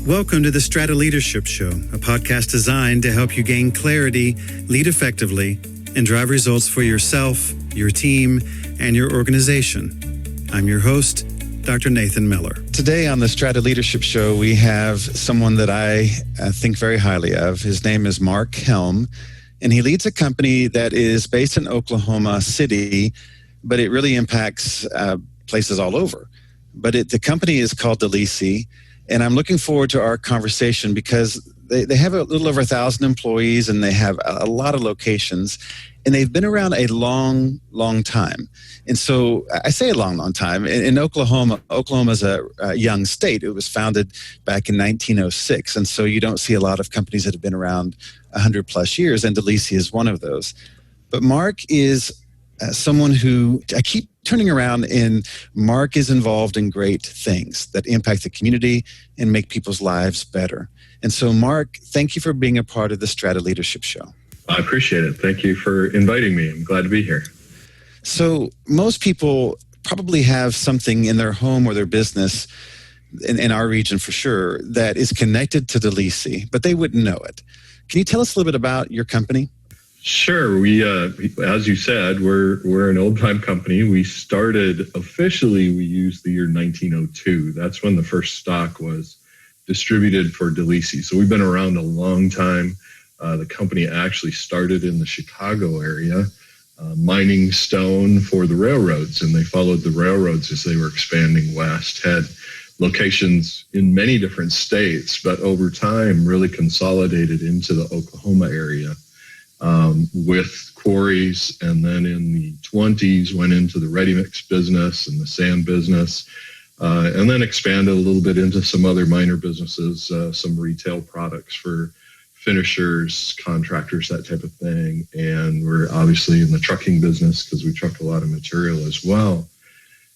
Welcome to the Strata Leadership Show, a podcast designed to help you gain clarity, lead effectively, and drive results for yourself, your team, and your organization. I'm your host, Dr. Nathan Mellor. Today on the Strata Leadership Show, we have someone that I think very highly of. His name is Mark Helm, and he leads a company that is based in Oklahoma City, but it really impacts places all over. But the company is called Dolese, and I'm looking forward to our conversation because they have a little over 1,000 employees and they have a lot of locations, and they've been around a long, long time. And so I say a long, long time. In Oklahoma is a young state. It was founded back in 1906. And so you don't see a lot of companies that have been around 100 plus years, and Dolese is one of those. But Mark is someone who I keep turning around, and Mark is involved in great things that impact the community and make people's lives better. And so, Mark, thank you for being a part of the Strata Leadership Show. I appreciate it. Thank you for inviting me. I'm glad to be here. So most people probably have something in their home or their business, in our region for sure, that is connected to Dolese, but they wouldn't know it. Can you tell us a little bit about your company? Sure. We as you said, we're an old-time company. We started officially, we used the year 1902. That's when the first stock was distributed for Dolese. So we've been around a long time. The company actually started in the Chicago area, mining stone for the railroads, and they followed the railroads as they were expanding west, had locations in many different states, but over time really consolidated into the Oklahoma area. With quarries, and then in the 20s went into the ready-mix business and the sand business, and then expanded a little bit into some other minor businesses, some retail products for finishers, contractors, that type of thing. And we're obviously in the trucking business because we truck a lot of material as well.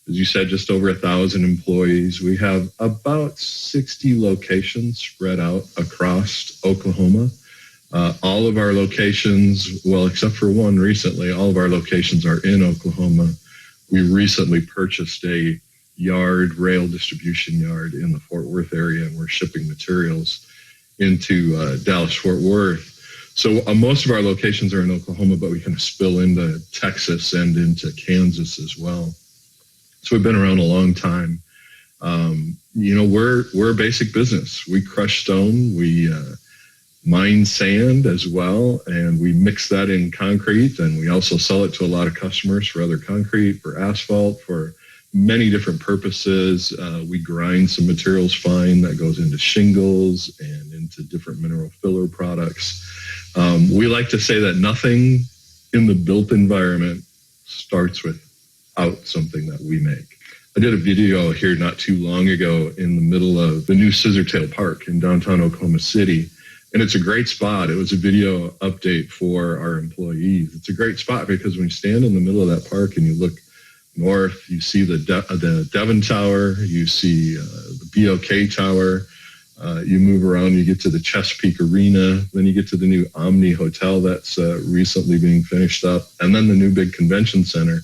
As you said, just over 1,000 employees. We have about 60 locations spread out across Oklahoma. All of our locations, well, except for one recently, all of our locations are in Oklahoma. We recently purchased a rail distribution yard in the Fort Worth area, and we're shipping materials into Dallas-Fort Worth. So most of our locations are in Oklahoma, but we kind of spill into Texas and into Kansas as well. So we've been around a long time. We're a basic business. We crush stone. We mine sand as well, and we mix that in concrete, and we also sell it to a lot of customers for other concrete, for asphalt, for many different purposes. We grind some materials fine that goes into shingles and into different mineral filler products. We like to say that nothing in the built environment starts without something that we make. I did a video here not too long ago in the middle of the new Scissortail Park in downtown Oklahoma City. And it's a great spot. It was a video update for our employees. It's a great spot because when you stand in the middle of that park and you look north, you see the Devon Tower, you see the BOK Tower, you move around, you get to the Chesapeake Arena, then you get to the new Omni Hotel that's recently being finished up, and then the new big convention center.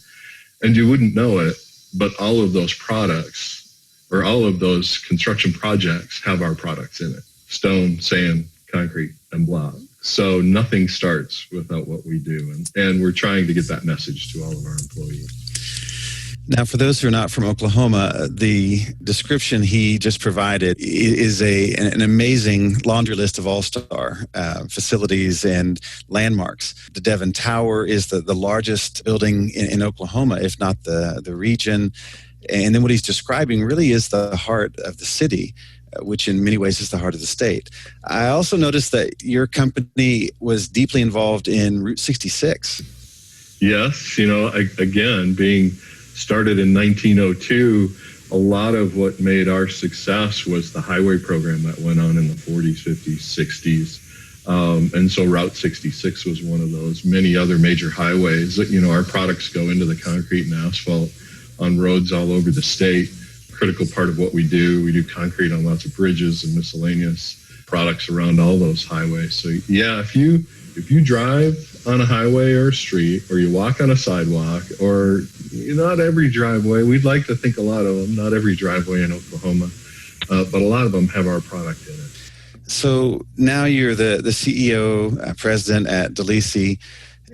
And you wouldn't know it, but all of those products, or all of those construction projects have our products in it. Stone, sand, concrete, and block. So nothing starts without what we do. And we're trying to get that message to all of our employees. Now, for those who are not from Oklahoma, the description he just provided is an amazing laundry list of all-star facilities and landmarks. The Devon Tower is the largest building in Oklahoma, if not the region. And then what he's describing really is the heart of the city, which in many ways is the heart of the state. I also noticed that your company was deeply involved in Route 66. Yes, again, being started in 1902, a lot of what made our success was the highway program that went on in the 40s, 50s, 60s. And so Route 66 was one of those. Many other major highways, our products go into the concrete and asphalt on roads all over the state. Critical part of what we do. We do concrete on lots of bridges and miscellaneous products around all those highways. So yeah, if you drive on a highway or a street, or you walk on a sidewalk, or not every driveway, we'd like to think a lot of them, not every driveway in Oklahoma, but a lot of them have our product in it. So now you're the CEO, president at Dolese,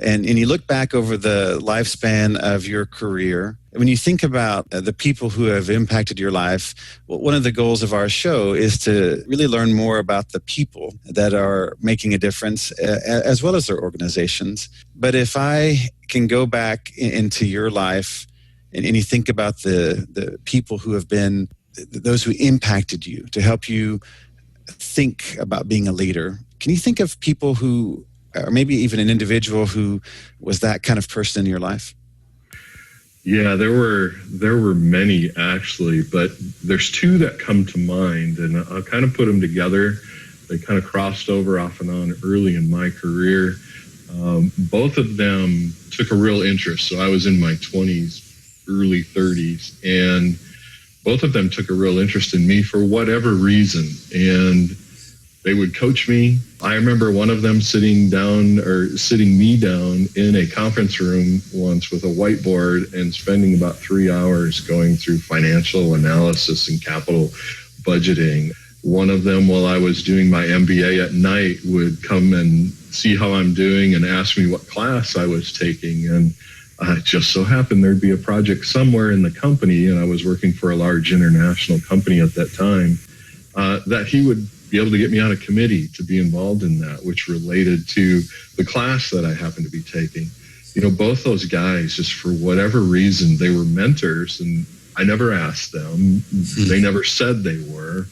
and you look back over the lifespan of your career. When you think about the people who have impacted your life, one of the goals of our show is to really learn more about the people that are making a difference, as well as their organizations. But if I can go back into your life and you think about the people who have been those who impacted you to help you think about being a leader, can you think of people who, or maybe even an individual who was that kind of person in your life? Yeah, there were many actually, but there's two that come to mind, and I'll kind of put them together. They kind of crossed over off and on early in my career. Both of them took a real interest. So I was in my 20s, early 30s, and both of them took a real interest in me for whatever reason, and they would coach me. I remember one of them sitting me down in a conference room once with a whiteboard and spending about 3 hours going through financial analysis and capital budgeting. One of them, while I was doing my MBA at night, would come and see how I'm doing and ask me what class I was taking. And it just so happened there'd be a project somewhere in the company, and I was working for a large international company at that time, that he would be able to get me on a committee to be involved in that, which related to the class that I happened to be taking. You know, both those guys, just for whatever reason, they were mentors, and I never asked them. They never said they were,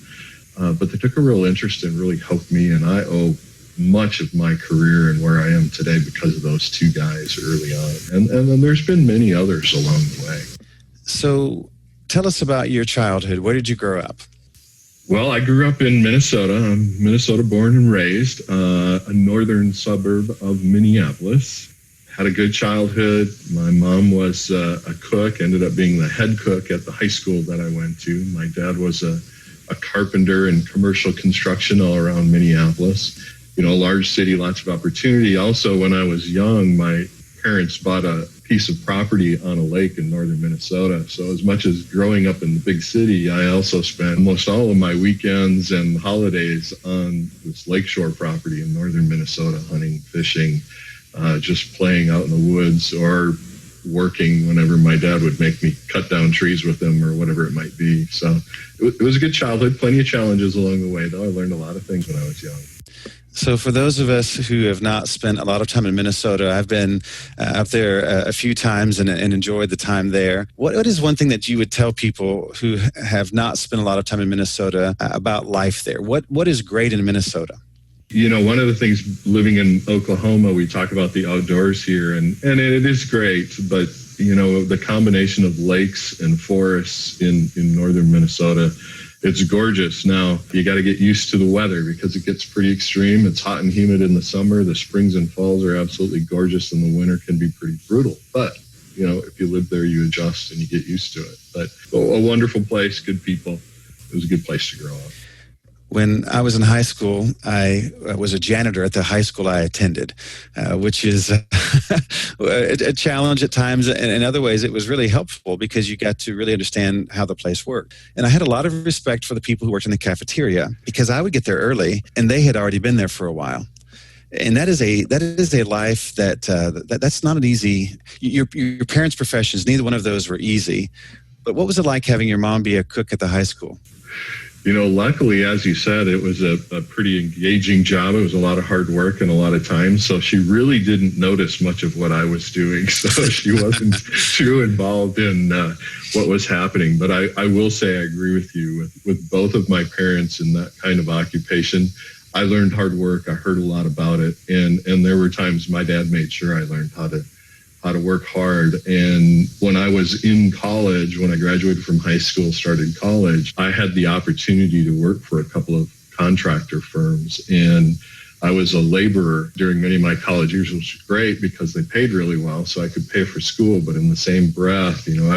but they took a real interest and really helped me, and I owe much of my career and where I am today because of those two guys early on. And then there's been many others along the way. So tell us about your childhood. Where did you grow up? Well, I grew up in Minnesota. I'm Minnesota born and raised, a northern suburb of Minneapolis. Had a good childhood. My mom was a cook, ended up being the head cook at the high school that I went to. My dad was a carpenter in commercial construction all around Minneapolis. You know, a large city, lots of opportunity. Also, when I was young, my parents bought a piece of property on a lake in northern Minnesota. So as much as growing up in the big city, I also spent almost all of my weekends and holidays on this lakeshore property in northern Minnesota, hunting, fishing, just playing out in the woods or working whenever my dad would make me cut down trees with him or whatever it might be. So it was a good childhood, plenty of challenges along the way, though. I learned a lot of things when I was young. So for those of us who have not spent a lot of time in Minnesota, I've been up there a few times and enjoyed the time there. What is one thing that you would tell people who have not spent a lot of time in Minnesota about life there? What is great in Minnesota? You know, one of the things living in Oklahoma, we talk about the outdoors here, and it is great, but, you know, the combination of lakes and forests in northern Minnesota, it's gorgeous. Now, you got to get used to the weather because it gets pretty extreme. It's hot and humid in the summer. The springs and falls are absolutely gorgeous, and the winter can be pretty brutal. But, you know, if you live there, you adjust and you get used to it. But a wonderful place, good people. It was a good place to grow up. When I was in high school, I was a janitor at the high school I attended, which is a challenge at times. And in other ways, it was really helpful because you got to really understand how the place worked. And I had a lot of respect for the people who worked in the cafeteria because I would get there early and they had already been there for a while. And that is a life that's not an easy. Your parents' professions, neither one of those were easy. But what was it like having your mom be a cook at the high school? You know, luckily, as you said, it was a pretty engaging job. It was a lot of hard work and a lot of time. So she really didn't notice much of what I was doing. So she wasn't too involved in what was happening. But I will say I agree with you. With both of my parents in that kind of occupation, I learned hard work. I heard a lot about it. And there were times my dad made sure I learned how to work hard. And when I was in college, when I graduated from high school, started college, I had the opportunity to work for a couple of contractor firms. And I was a laborer during many of my college years, which was great because they paid really well, so I could pay for school. But in the same breath, you know,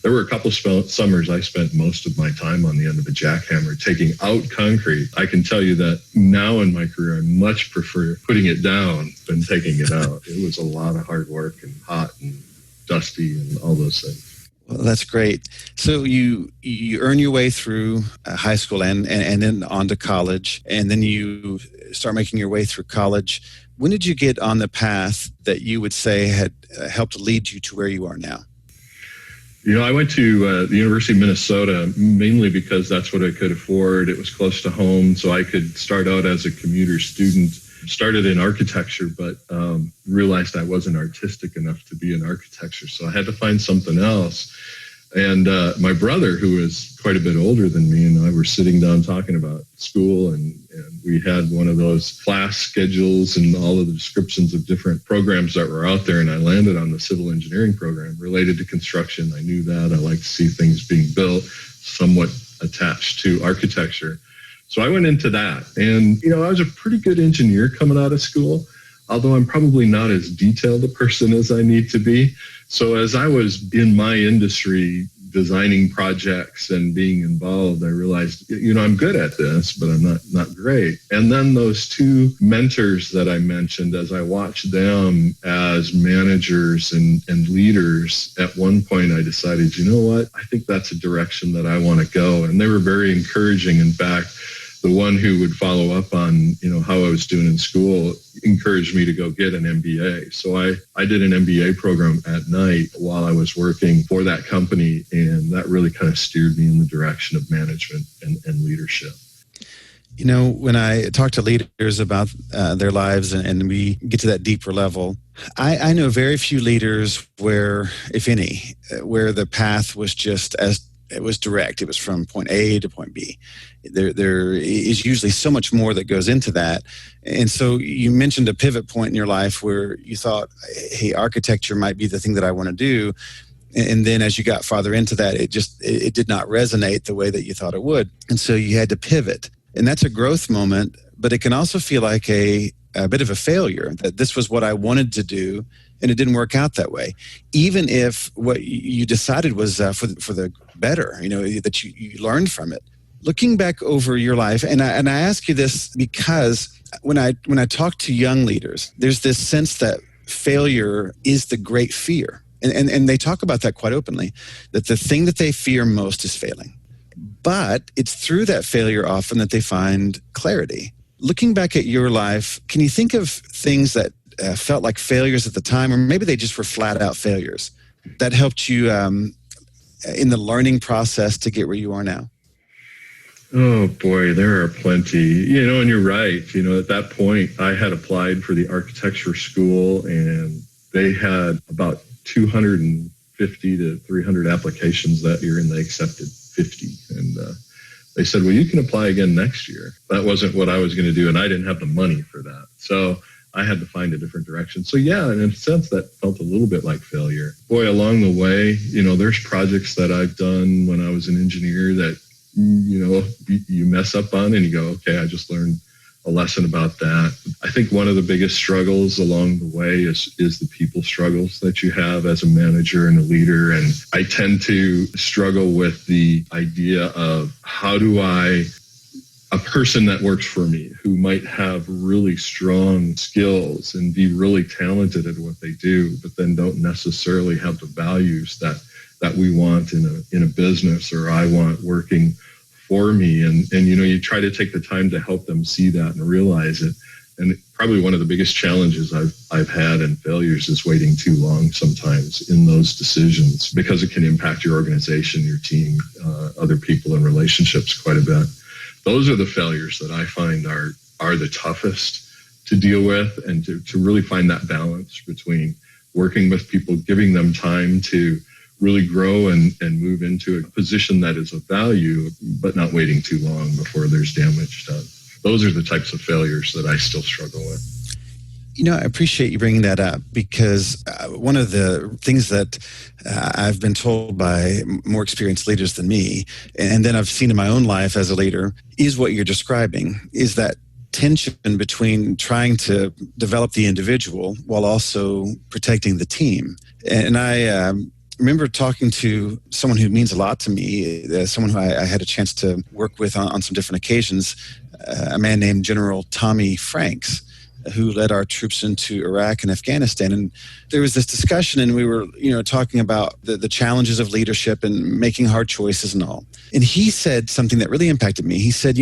there were a couple of summers I spent most of my time on the end of a jackhammer taking out concrete. I can tell you that now in my career, I much prefer putting it down than taking it out. It was a lot of hard work and hot and dusty and all those things. Well, that's great. So you earn your way through high school and then on to college, and then you start making your way through college. When did you get on the path that you would say had helped lead you to where you are now? I went to the University of Minnesota mainly because that's what I could afford. It was close to home, so I could start out as a commuter student. Started in architecture, but realized I wasn't artistic enough to be in architecture, so I had to find something else. And my brother, who is quite a bit older than me, and I were sitting down talking about school, and we had one of those class schedules and all of the descriptions of different programs that were out there, and I landed on the civil engineering program related to construction. I knew that. I like to see things being built, somewhat attached to architecture. So I went into that, and I was a pretty good engineer coming out of school, although I'm probably not as detailed a person as I need to be. So as I was in my industry designing projects and being involved, I realized, I'm good at this, but I'm not great. And then those two mentors that I mentioned, as I watched them as managers and leaders, at one point I decided, I think that's a direction that I want to go. And they were very encouraging. In fact, the one who would follow up on, how I was doing in school encouraged me to go get an MBA. So I did an MBA program at night while I was working for that company, and that really kind of steered me in the direction of management and leadership. When I talk to leaders about their lives and we get to that deeper level, I know very few leaders where, if any, where the path was just it was direct. It was from point A to point B. There is usually so much more that goes into that. And so you mentioned a pivot point in your life where you thought, hey, architecture might be the thing that I want to do. And then as you got farther into that, it did not resonate the way that you thought it would. And so you had to pivot. And that's a growth moment, but it can also feel like a bit of a failure, that this was what I wanted to do and it didn't work out that way. Even if what you decided was for the better, that you learned from it. Looking back over your life, and I ask you this because when I talk to young leaders, there's this sense that failure is the great fear. And they talk about that quite openly, that the thing that they fear most is failing. But it's through that failure often that they find clarity. Looking back at your life, can you think of things that felt like failures at the time, or maybe they just were flat out failures that helped you in the learning process to get where you are now? Oh boy, there are plenty, and you're right. At that point I had applied for the architecture school, and they had about 250 to 300 applications that year, and they accepted 50. And they said, well, you can apply again next year. That wasn't what I was going to do, and I didn't have the money for that. So I had to find a different direction. So yeah, in a sense, that felt a little bit like failure. Boy, along the way, there's projects that I've done when I was an engineer that, you mess up on and you go, okay, I just learned a lesson about that. I think one of the biggest struggles along the way is the people struggles that you have as a manager and a leader. And I tend to struggle with the idea of how do a person that works for me who might have really strong skills and be really talented at what they do, but then don't necessarily have the values that we want in a business, or I want working for me. And you try to take the time to help them see that and realize it. And probably one of the biggest challenges I've had and failures is waiting too long sometimes in those decisions, because it can impact your organization, your team, other people, and relationships quite a bit. Those are the failures that I find are the toughest to deal with, and to really find that balance between working with people, giving them time to really grow and move into a position that is of value, but not waiting too long before there's damage done. Those are the types of failures that I still struggle with. I appreciate you bringing that up, because one of the things that I've been told by more experienced leaders than me, and then I've seen in my own life as a leader, is what you're describing, is that tension between trying to develop the individual while also protecting the team. And I remember talking to someone who means a lot to me, someone who I had a chance to work with on some different occasions, a man named General Tommy Franks. who led our troops into Iraq and Afghanistan. And there was this discussion, and we were, talking about the challenges of leadership and making hard choices and all. And he said something that really impacted me. He said,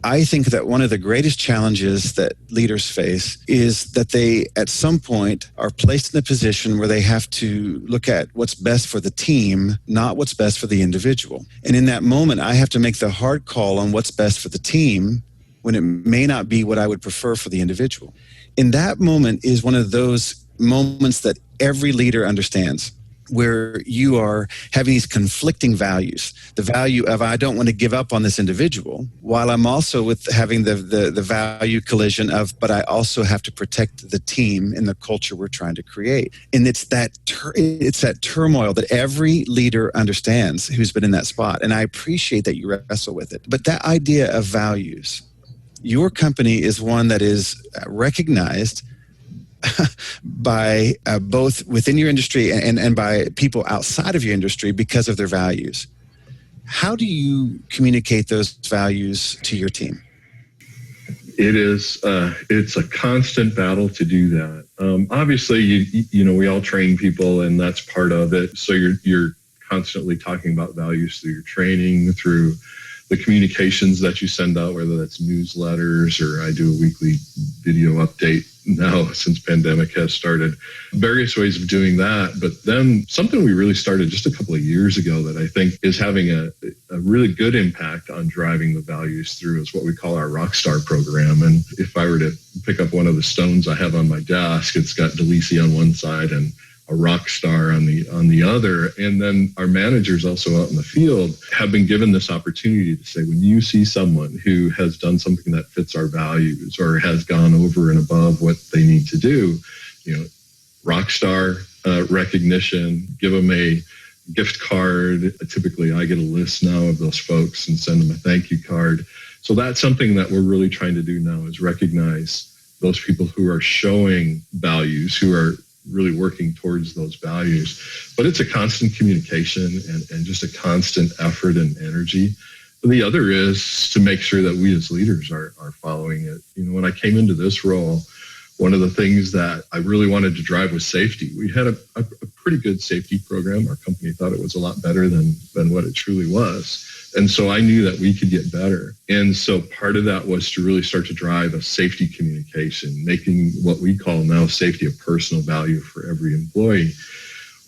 I think that one of the greatest challenges that leaders face is that they, at some point, are placed in a position where they have to look at what's best for the team, not what's best for the individual. And in that moment, I have to make the hard call on what's best for the team when it may not be what I would prefer for the individual. In that moment is one of those moments that every leader understands, where you are having these conflicting values. The value of, I don't want to give up on this individual, while I'm also with having the value collision of, but I also have to protect the team and the culture we're trying to create. And it's that turmoil that every leader understands who's been in that spot. And I appreciate that you wrestle with it. But that idea of values, your company is one that is recognized by both within your industry and by people outside of your industry because of their values. How do you communicate those values to your team? It's a constant battle to do that. Obviously, we all train people, and that's part of it. So you're constantly talking about values through your training, through the communications that you send out, whether that's newsletters or I do a weekly video update now since pandemic has started, various ways of doing that. But then something we really started just a couple of years ago that I think is having a really good impact on driving the values through is what we call our Rockstar program. And if I were to pick up one of the stones I have on my desk, it's got Dolese on one side and a rock star on the other. And then our managers also out in the field have been given this opportunity to say, when you see someone who has done something that fits our values or has gone over and above what they need to do, rock star recognition, give them a gift card. Typically, I get a list now of those folks and send them a thank you card. So that's something that we're really trying to do now, is recognize those people who are showing values, who are really working towards those values. But it's a constant communication and just a constant effort and energy. But the other is to make sure that we as leaders are following it. When I came into this role, one of the things that I really wanted to drive was safety. We had a pretty good safety program. Our company thought it was a lot better than what it truly was. And so I knew that we could get better. And so part of that was to really start to drive a safety communication, making what we call now safety a personal value for every employee.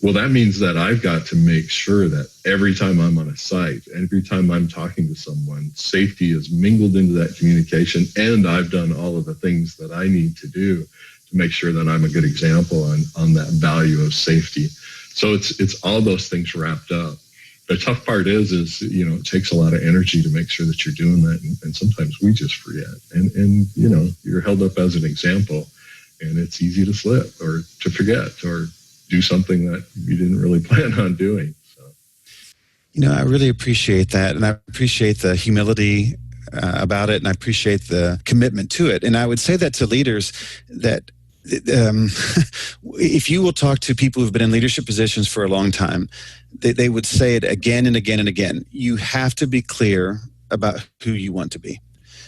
Well, that means that I've got to make sure that every time I'm on a site, every time I'm talking to someone, safety is mingled into that communication, and I've done all of the things that I need to do to make sure that I'm a good example on that value of safety. So it's all those things wrapped up. The tough part is it takes a lot of energy to make sure that you're doing that, and sometimes we just forget. And you're held up as an example, and it's easy to slip or to forget or do something that you didn't really plan on doing. So, I really appreciate that, and I appreciate the humility about it, and I appreciate the commitment to it. And I would say that to leaders that if you will talk to people who've been in leadership positions for a long time, they would say it again and again and again. You have to be clear about who you want to be.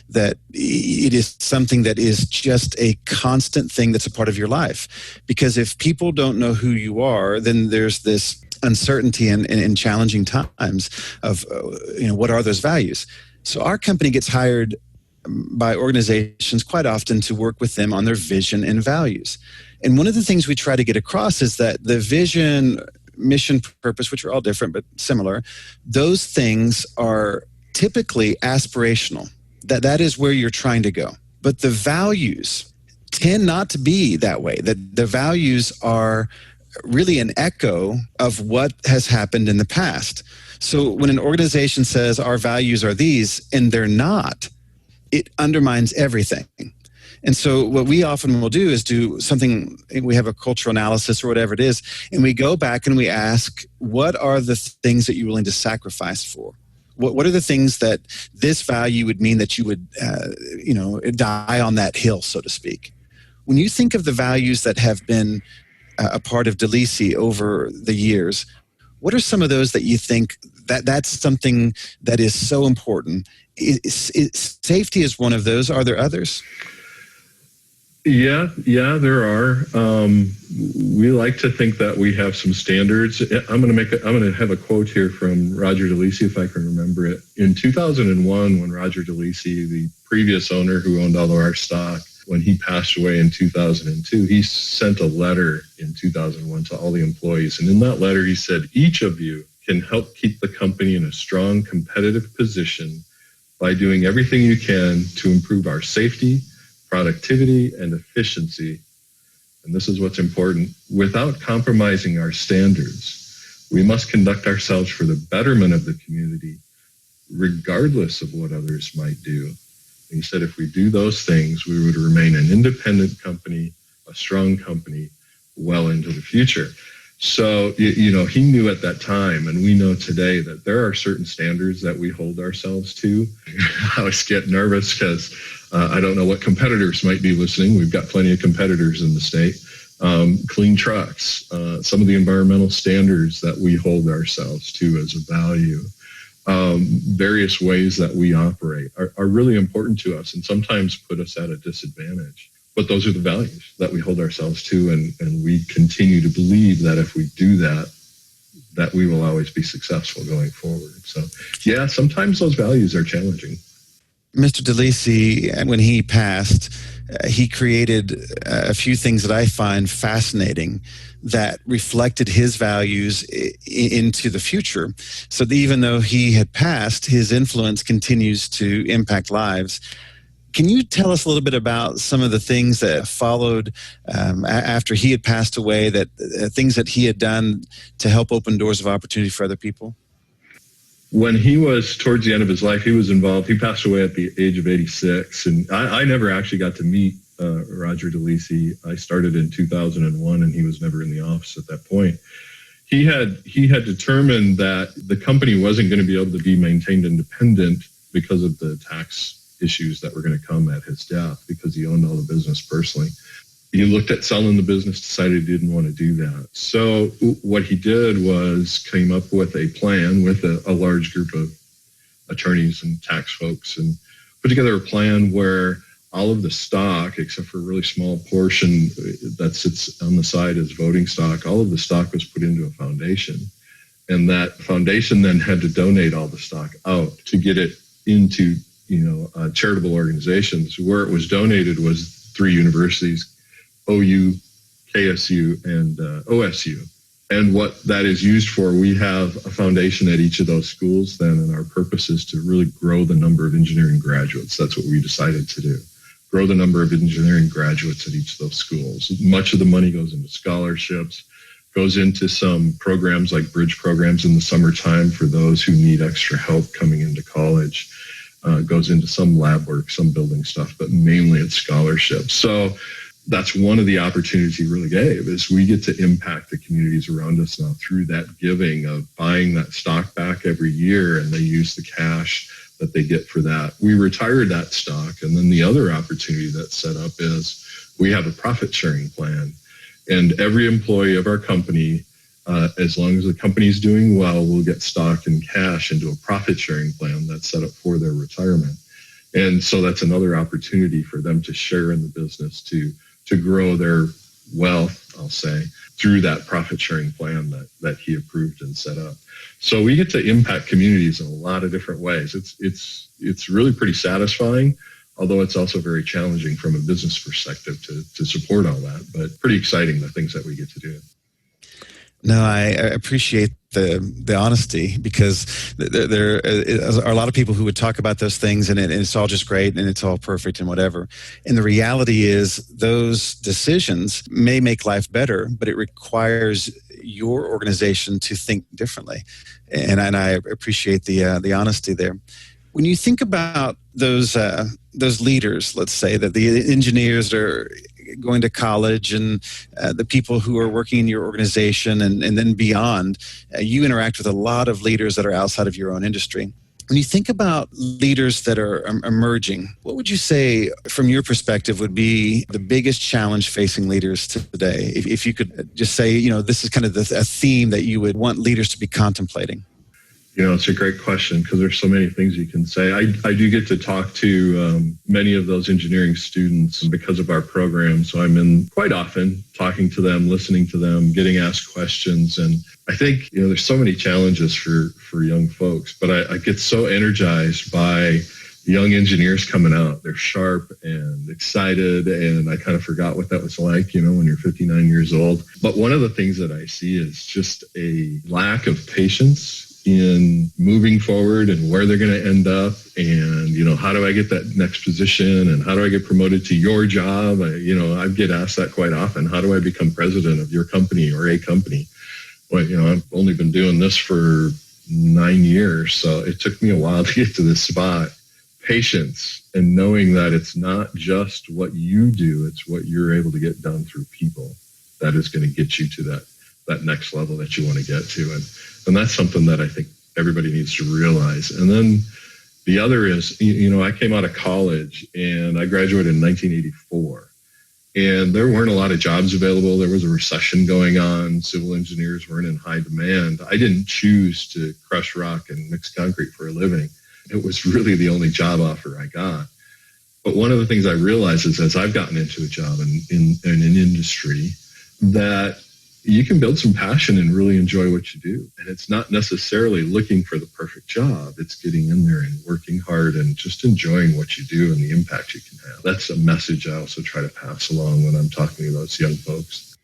That it is something that is just a constant thing that's a part of your life. Because if people don't know who you are, then there's this uncertainty in challenging times of, what are those values? So our company gets hired by organizations quite often to work with them on their vision and values. And one of the things we try to get across is that the vision, mission, purpose, which are all different but similar, those things are typically aspirational. That is where you're trying to go. But the values tend not to be that way. That the values are really an echo of what has happened in the past. So when an organization says our values are these and they're not, it undermines everything. And so what we often will do is do something, we have a cultural analysis or whatever it is, and we go back and we ask, what are the things that you're willing to sacrifice for? What are the things that this value would mean that you would, die on that hill, so to speak? When you think of the values that have been a part of Dolese over the years, what are some of those that you think that's something that is so important? Safety is one of those. Are there others? Yeah, there are. We like to think that we have some standards. I'm going to have a quote here from Roger Dolese, if I can remember it. In 2001, when Roger Dolese, the previous owner who owned all of our stock, when he passed away in 2002, he sent a letter in 2001 to all the employees. And in that letter, he said, each of you can help keep the company in a strong competitive position by doing everything you can to improve our safety, productivity, and efficiency. And this is what's important. Without compromising our standards, we must conduct ourselves for the betterment of the community, regardless of what others might do. And he said if we do those things, we would remain an independent company, a strong company, well into the future. So, he knew at that time, and we know today, that there are certain standards that we hold ourselves to. I always get nervous because I don't know what competitors might be listening. We've got plenty of competitors in the state. Clean trucks, some of the environmental standards that we hold ourselves to as a value, various ways that we operate are really important to us and sometimes put us at a disadvantage. But those are the values that we hold ourselves to, and we continue to believe that if we do that we will always be successful going forward. So, yeah, sometimes those values are challenging. Mr. Dolese, when he passed, he created a few things that I find fascinating that reflected his values into the future. So that even though he had passed, his influence continues to impact lives. Can you tell us a little bit about some of the things that followed after he had passed away, that things that he had done to help open doors of opportunity for other people? When he was towards the end of his life, he was involved. He passed away at the age of 86. And I never actually got to meet Roger Dolese. I started in 2001, and he was never in the office at that point. He had determined that the company wasn't going to be able to be maintained independent because of the tax issues that were going to come at his death, because he owned all the business personally. He looked at selling the business, decided he didn't want to do that. So what he did was came up with a plan with a large group of attorneys and tax folks, and put together a plan where all of the stock, except for a really small portion that sits on the side as voting stock, all of the stock was put into a foundation. And that foundation then had to donate all the stock out to get it into charitable organizations. Where it was donated was 3 universities, OU, KSU, and OSU. And what that is used for, we have a foundation at each of those schools then, and our purpose is to really grow the number of engineering graduates. That's what we decided to do. Grow the number of engineering graduates at each of those schools. Much of the money goes into scholarships, goes into some programs like bridge programs in the summertime for those who need extra help coming into college. Goes into some lab work, some building stuff, but mainly it's scholarships. So that's one of the opportunities he really gave, is we get to impact the communities around us now through that giving of buying that stock back every year, and they use the cash that they get for that. We retired that stock, and then the other opportunity that's set up is we have a profit sharing plan, and every employee of our company, as long as the company's doing well, will get stock and cash into a profit sharing plan that's set up for their retirement. And so that's another opportunity for them to share in the business, to grow their wealth, I'll say, through that profit sharing plan that he approved and set up. So we get to impact communities in a lot of different ways. It's really pretty satisfying, although it's also very challenging from a business perspective to support all that, but pretty exciting, the things that we get to do. No, I appreciate the honesty, because there are a lot of people who would talk about those things and it's all just great and it's all perfect and whatever. And the reality is those decisions may make life better, but it requires your organization to think differently. And I appreciate the honesty there. When you think about those leaders, let's say that the engineers are going to college and the people who are working in your organization and then beyond, you interact with a lot of leaders that are outside of your own industry. When you think about leaders that are emerging, what would you say from your perspective would be the biggest challenge facing leaders today? If you could just say, this is kind of a theme that you would want leaders to be contemplating. It's a great question because there's so many things you can say. I do get to talk to many of those engineering students because of our program. So I'm in quite often talking to them, listening to them, getting asked questions. And I think, there's so many challenges for young folks, but I get so energized by young engineers coming out. They're sharp and excited. And I kind of forgot what that was like, when you're 59 years old. But one of the things that I see is just a lack of patience in moving forward and where they're going to end up. And, how do I get that next position? And how do I get promoted to your job? I get asked that quite often. How do I become president of your company or a company? Well, I've only been doing this for 9 years. So it took me a while to get to this spot. Patience and knowing that it's not just what you do, it's what you're able to get done through people that is going to get you to that next level that you want to get to. And that's something that I think everybody needs to realize. And then the other is, I came out of college and I graduated in 1984. And there weren't a lot of jobs available. There was a recession going on. Civil engineers weren't in high demand. I didn't choose to crush rock and mix concrete for a living. It was really the only job offer I got. But one of the things I realized is as I've gotten into a job in an industry that you can build some passion and really enjoy what you do. And it's not necessarily looking for the perfect job. It's getting in there and working hard and just enjoying what you do and the impact you can have. That's a message I also try to pass along when I'm talking to those young folks.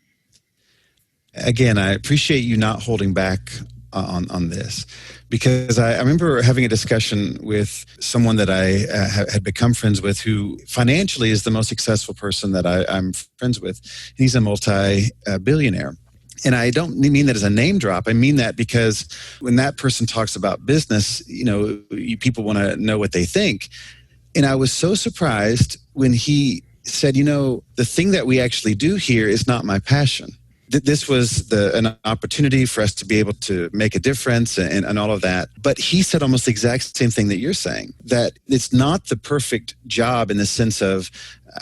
Again, I appreciate you not holding back on this, because I remember having a discussion with someone that I had become friends with who financially is the most successful person that I'm friends with. He's a multi-billionaire. And I don't mean that as a name drop. I mean that because when that person talks about business, people want to know what they think. And I was so surprised when he said, the thing that we actually do here is not my passion. This was an opportunity for us to be able to make a difference and all of that. But he said almost the exact same thing that you're saying, that it's not the perfect job in the sense of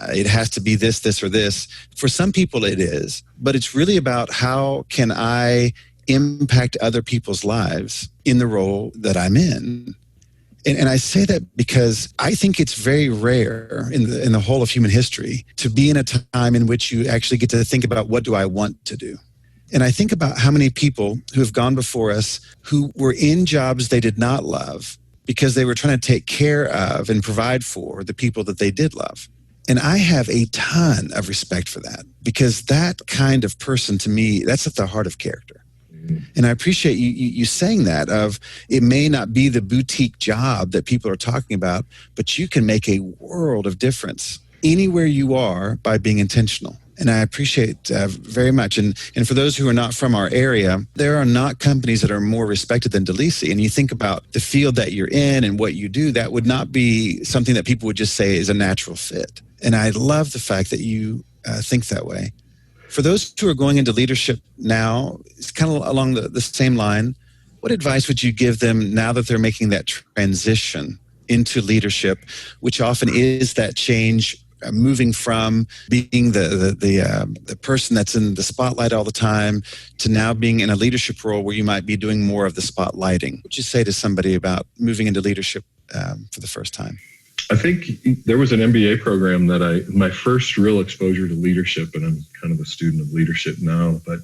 it has to be this, or this. For some people it is, but it's really about how can I impact other people's lives in the role that I'm in. And I say that because I think it's very rare in the whole of human history to be in a time in which you actually get to think about what do I want to do. And I think about how many people who have gone before us who were in jobs they did not love because they were trying to take care of and provide for the people that they did love. And I have a ton of respect for that, because that kind of person, to me, that's at the heart of character. And I appreciate you saying that, of it may not be the boutique job that people are talking about, but you can make a world of difference anywhere you are by being intentional. And I appreciate very much. And for those who are not from our area, there are not companies that are more respected than Dolese. And you think about the field that you're in and what you do, that would not be something that people would just say is a natural fit. And I love the fact that you think that way. For those who are going into leadership now, it's kind of along the same line. What advice would you give them now that they're making that transition into leadership, which often is that change, moving from being the person that's in the spotlight all the time to now being in a leadership role where you might be doing more of the spotlighting? What would you say to somebody about moving into leadership for the first time? I think there was an MBA program that my first real exposure to leadership, and I'm kind of a student of leadership now, but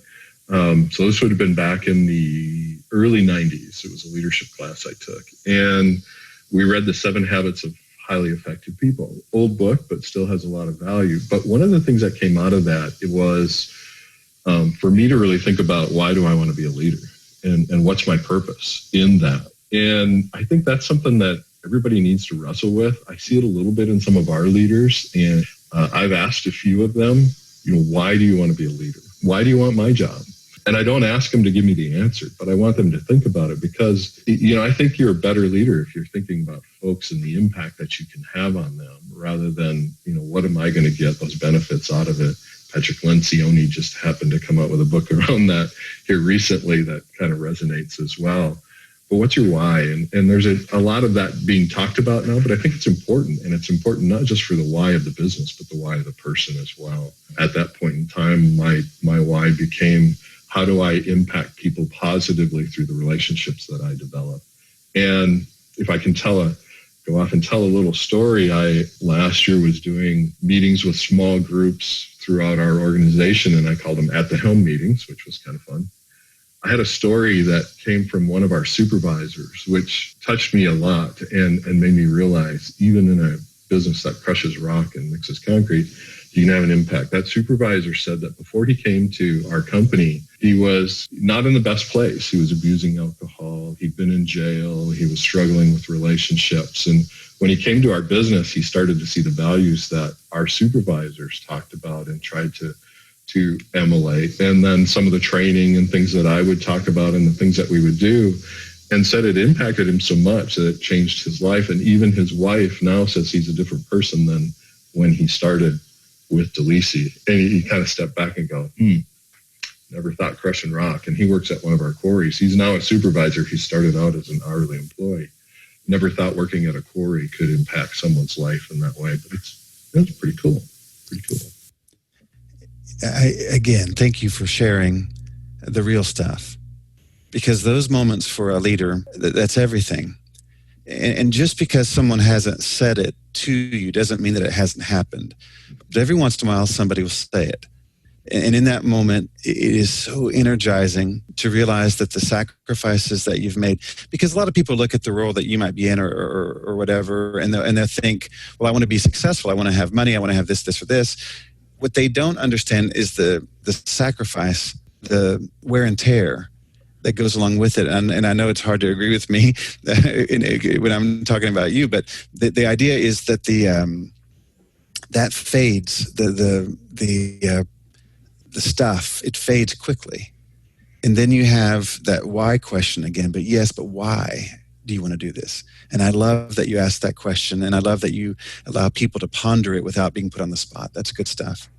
so this would have been back in the early 90s. It was a leadership class I took. And we read The 7 Habits of Highly Effective People. Old book, but still has a lot of value. But one of the things that came out of that, it was for me to really think about, why do I want to be a leader? And what's my purpose in that? And I think that's something that everybody needs to wrestle with. I see it a little bit in some of our leaders, and I've asked a few of them, why do you want to be a leader? Why do you want my job? And I don't ask them to give me the answer, but I want them to think about it, because, I think you're a better leader if you're thinking about folks and the impact that you can have on them, rather than, what am I going to get those benefits out of it? Patrick Lencioni just happened to come out with a book around that here recently that kind of resonates as well. But what's your why? And there's a lot of that being talked about now, but I think it's important. And it's important not just for the why of the business, but the why of the person as well. At that point in time, my why became, how do I impact people positively through the relationships that I develop? And if I can go off and tell a little story, I last year was doing meetings with small groups throughout our organization, and I called them at the Helm meetings, which was kind of fun. I had a story that came from one of our supervisors, which touched me a lot and made me realize, even in a business that crushes rock and mixes concrete, you can have an impact. That supervisor said that before he came to our company, he was not in the best place. He was abusing alcohol. He'd been in jail. He was struggling with relationships. And when he came to our business, he started to see the values that our supervisors talked about and tried to emulate. And then some of the training and things that I would talk about and the things that we would do, and said it impacted him so much that it changed his life. And even his wife now says he's a different person than when he started with Dolese. And he kind of stepped back and go, never thought crushing rock. And he works at one of our quarries. He's now a supervisor. He started out as an hourly employee. Never thought working at a quarry could impact someone's life in that way. But it's pretty cool. Pretty cool. Again, thank you for sharing the real stuff, because those moments for a leader, that's everything. And just because someone hasn't said it to you doesn't mean that it hasn't happened. But every once in a while, somebody will say it. And in that moment, it is so energizing to realize that the sacrifices that you've made, because a lot of people look at the role that you might be in or whatever, and they'll think, well, I want to be successful. I want to have money. I want to have this, or this. What they don't understand is the sacrifice, the wear and tear that goes along with it. And I know it's hard to agree with me when I'm talking about you, but the idea is that that fades, the stuff, it fades quickly. And then you have that why question again, but why do you want to do this? And I love that you asked that question, and I love that you allow people to ponder it without being put on the spot. That's good stuff.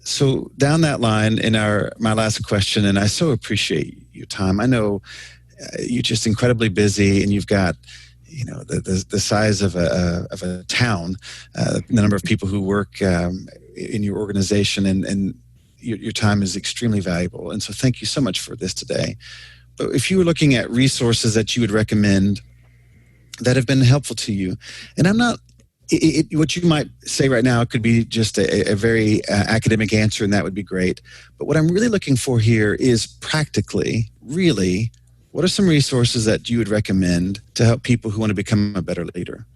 So down that line in my last question, and I so appreciate your time. I know you're just incredibly busy, and you've got the size of a town, the number of people who work in your organization, and your time is extremely valuable. And so thank you so much for this today. But if you were looking at resources that you would recommend that have been helpful to you, and I'm not, what you might say right now could be just a very academic answer, and that would be great. But what I'm really looking for here is practically, really, what are some resources that you would recommend to help people who want to become a better leader?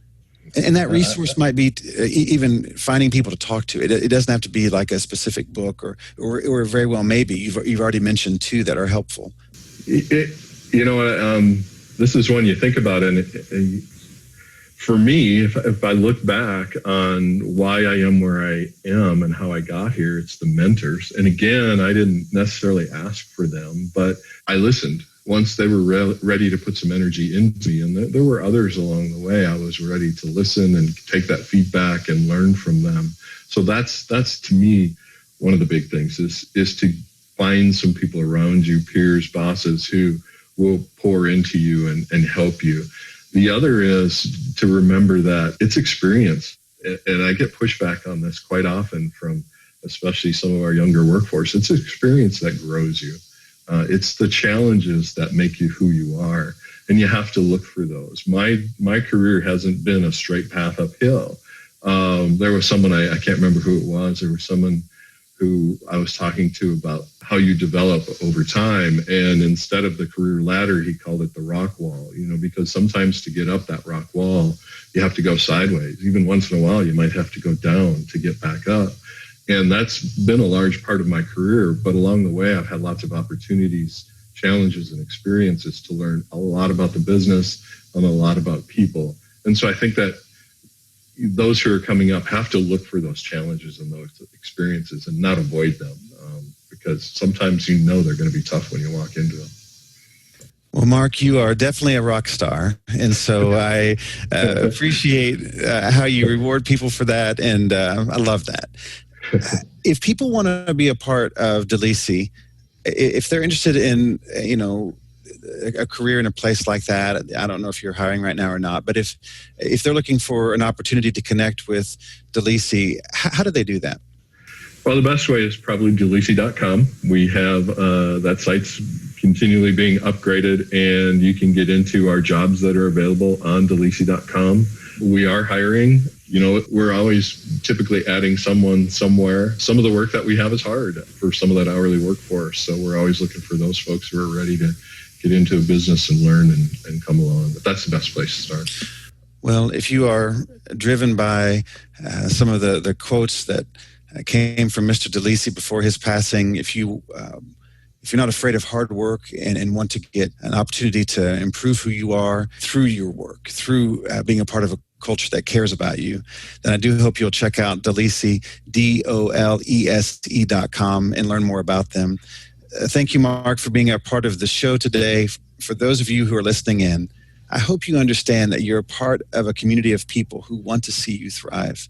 And that resource might be even finding people to talk to. It doesn't have to be like a specific book, or very well maybe. You've already mentioned two that are helpful. This is one you think about, and for me, if I look back on why I am where I am and how I got here, it's the mentors. And again, I didn't necessarily ask for them, but I listened. Once they were ready to put some energy into me, and there were others along the way, I was ready to listen and take that feedback and learn from them. So that's to me one of the big things is to find some people around you, peers, bosses, who will pour into you and help you. The other is to remember that it's experience. And I get pushback on this quite often from especially some of our younger workforce. It's experience that grows you. It's the challenges that make you who you are. And you have to look for those. My career hasn't been a straight path uphill. There was someone, I can't remember who it was. There was someone who I was talking to about how you develop over time. And instead of the career ladder, he called it the rock wall, because sometimes to get up that rock wall, you have to go sideways. Even once in a while, you might have to go down to get back up. And that's been a large part of my career. But along the way, I've had lots of opportunities, challenges, and experiences to learn a lot about the business and a lot about people. And so I think that those who are coming up have to look for those challenges and those experiences and not avoid them, because sometimes they're going to be tough when you walk into them. Well, Mark, you are definitely a rock star. And so I appreciate how you reward people for that. And I love that. If people want to be a part of Dolese, if they're interested in, a career in a place like that, I don't know if you're hiring right now or not, but if they're looking for an opportunity to connect with Dolese, how do they do that? Well, the best way is probably Dolese.com. We have that site's continually being upgraded, and you can get into our jobs that are available on Dolese.com. We are hiring. We're always typically adding someone somewhere. Some of the work that we have is hard for some of that hourly workforce. So we're always looking for those folks who are ready to get into a business and learn and come along. But that's the best place to start. Well, if you are driven by some of the quotes that came from Mr. Dolese before his passing, if you're not afraid of hard work and want to get an opportunity to improve who you are through your work, through being a part of a culture that cares about you, then I do hope you'll check out Dolese, DOLESE.com, and learn more about them. Thank you, Mark, for being a part of the show today. For those of you who are listening in, I hope you understand that you're a part of a community of people who want to see you thrive.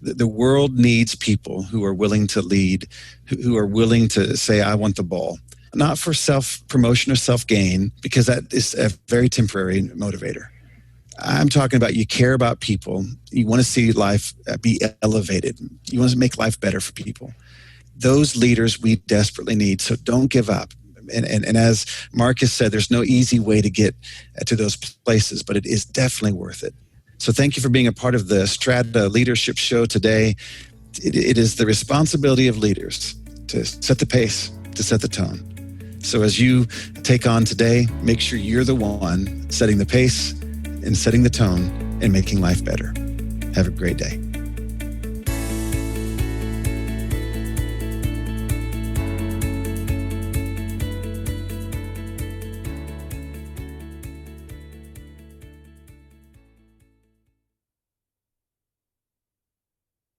The world needs people who are willing to lead, who are willing to say, I want the ball. Not for self-promotion or self-gain, because that is a very temporary motivator. I'm talking about you care about people. You want to see life be elevated. You want to make life better for people. Those leaders we desperately need, so don't give up. And as Mark has said, there's no easy way to get to those places, but it is definitely worth it. So thank you for being a part of the Strata Leadership Show today. It is the responsibility of leaders to set the pace, to set the tone. So as you take on today, make sure you're the one setting the pace and setting the tone and making life better. Have a great day.